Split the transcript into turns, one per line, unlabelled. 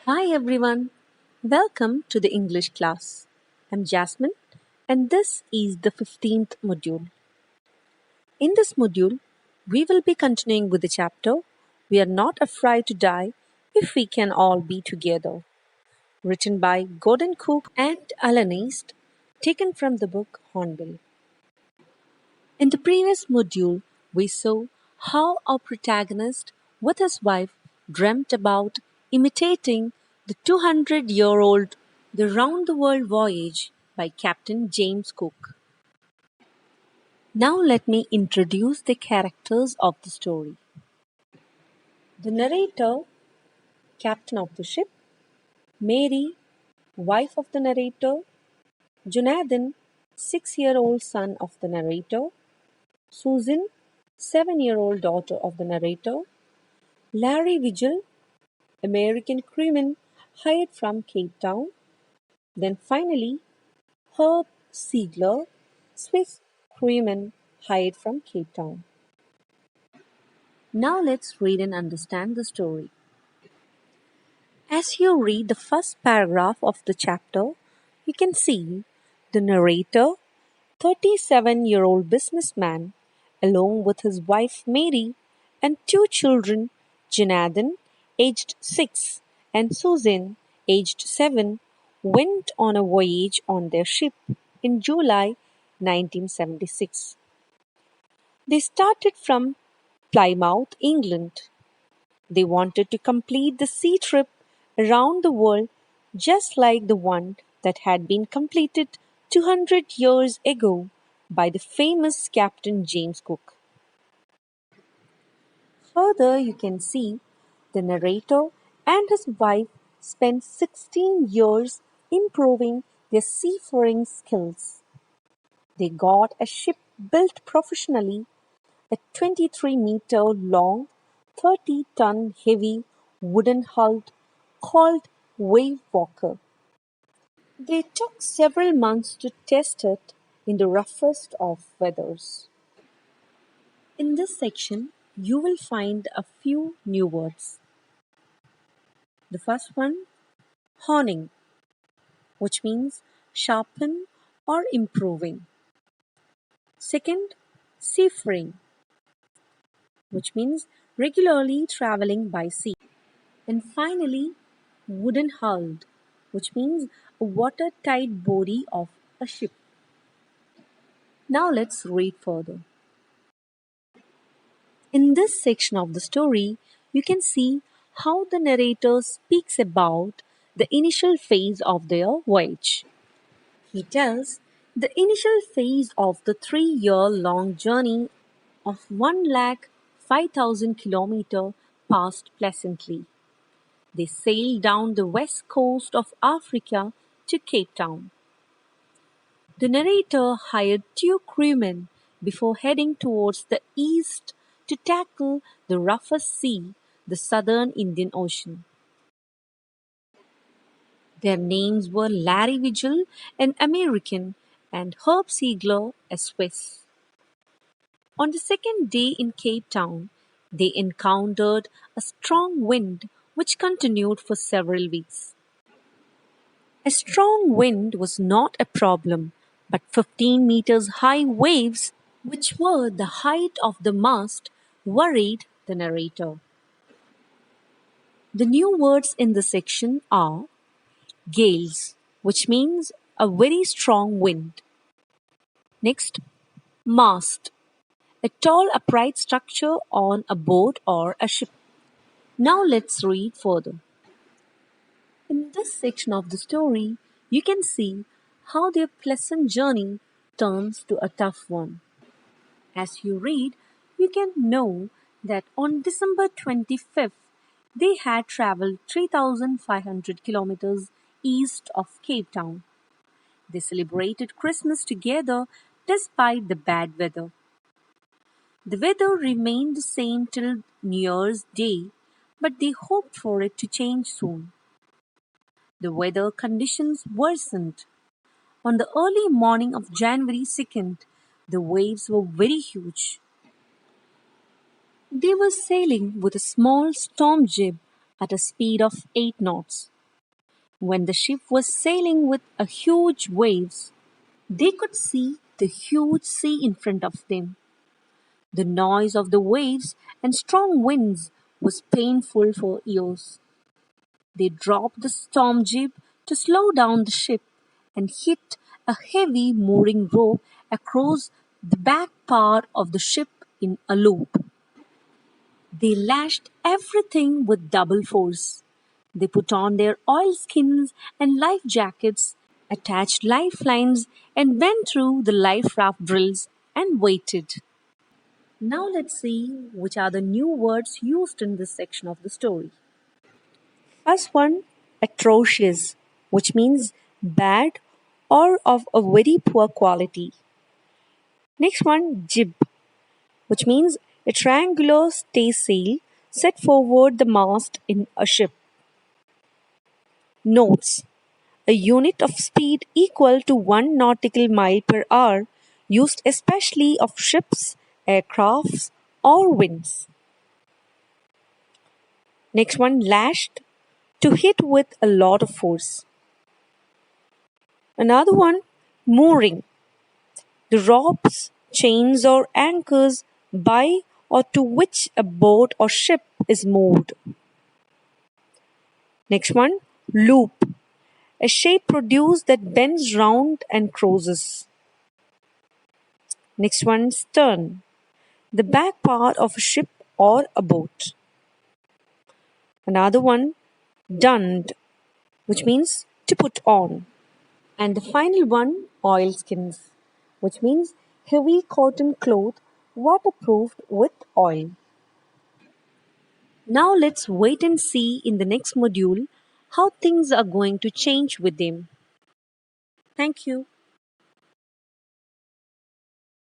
Hi everyone, welcome to the English class. I'm Jasmine and this is the 15th module. In this module, we will be continuing with the chapter We Are Not Afraid to Die If We Can All Be Together, written by Gordon Cook and Alan East, taken from the book Hornbill. In the previous module, we saw how our protagonist, with his wife, dreamt about imitating the 200-year-old The Round the World Voyage by Captain James Cook. Now let me introduce the characters of the story. The narrator, captain of the ship, Mary, wife of the narrator, Jonathan, 6-year-old son of the narrator, Susan, 7-year-old daughter of the narrator, Larry Vigil, American crewman hired from Cape Town, then finally Herb Siegler, Swiss crewman hired from Cape Town. Now let's read and understand the story. As you read the first paragraph of the chapter, you can see the narrator, 37-year-old businessman, along with his wife Mary and two children, Jonathan, aged 6, and Susan, aged 7, went on a voyage on their ship in July 1976. They started from Plymouth, England. They wanted to complete the sea trip around the world just like the one that had been completed 200 years ago by the famous Captain James Cook. Further, you can see the narrator and his wife spent 16 years improving their seafaring skills. They got a ship built professionally, a 23-meter long, 30-ton heavy wooden hull called Wave Walker. They took several months to test it in the roughest of weathers. In this section, you will find a few new words. The first one, honing, which means sharpen or improving. Second, seafaring, which means regularly traveling by sea. And finally, wooden hulled, which means a watertight body of a ship. Now let's read further. In this section of the story, you can see how the narrator speaks about the initial phase of their voyage. He tells the initial phase of the 3-year-long journey of 105,000 kilometers passed pleasantly. They sailed down the west coast of Africa to Cape Town. The narrator hired two crewmen before heading towards the east to tackle the roughest sea, the southern Indian Ocean. Their names were Larry Vigil, an American, and Herb Siegler, a Swiss. On the second day in Cape Town, they encountered a strong wind which continued for several weeks. A strong wind was not a problem, but 15 meters high waves, which were the height of the mast, worried the narrator. The new words in the section are gales, which means a very strong wind. Next, mast, a tall upright structure on a boat or a ship. Now let's read further. In this section of the story, you can see how their pleasant journey turns to a tough one. As you read, you can know that on December 25th, they had traveled 3,500 kilometers east of Cape Town. They celebrated Christmas together despite the bad weather. The weather remained the same till New Year's Day, but they hoped for it to change soon. The weather conditions worsened. On the early morning of January 2nd, the waves were very huge. They were sailing with a small storm jib at a speed of 8 knots. When the ship was sailing with a huge waves, they could see the huge sea in front of them. The noise of the waves and strong winds was painful for ears. They dropped the storm jib to slow down the ship and hit a heavy mooring rope across the back part of the ship in a loop. They lashed everything with double force. They put on their oilskins and life jackets, attached lifelines, and went through the life raft drills and waited. Now let's see which are the new words used in this section of the story. First one, atrocious, which means bad or of a very poor quality. Next one, jib, which means a triangular staysail set forward the mast in a ship. Knots, a unit of speed equal to 1 nautical mile per hour, used especially of ships, aircrafts, or winds. Next one, lashed, to hit with a lot of force. Another one, mooring, the ropes, chains, or anchors by or to which a boat or ship is moored. Next one, loop, a shape produced that bends round and crosses. Next one, stern, the back part of a ship or a boat. Another one, donned, which means to put on. And the final one, oilskins, which means heavy cotton cloth waterproofed with oil. Now let's wait and see in the next module how things are going to change with them. Thank you.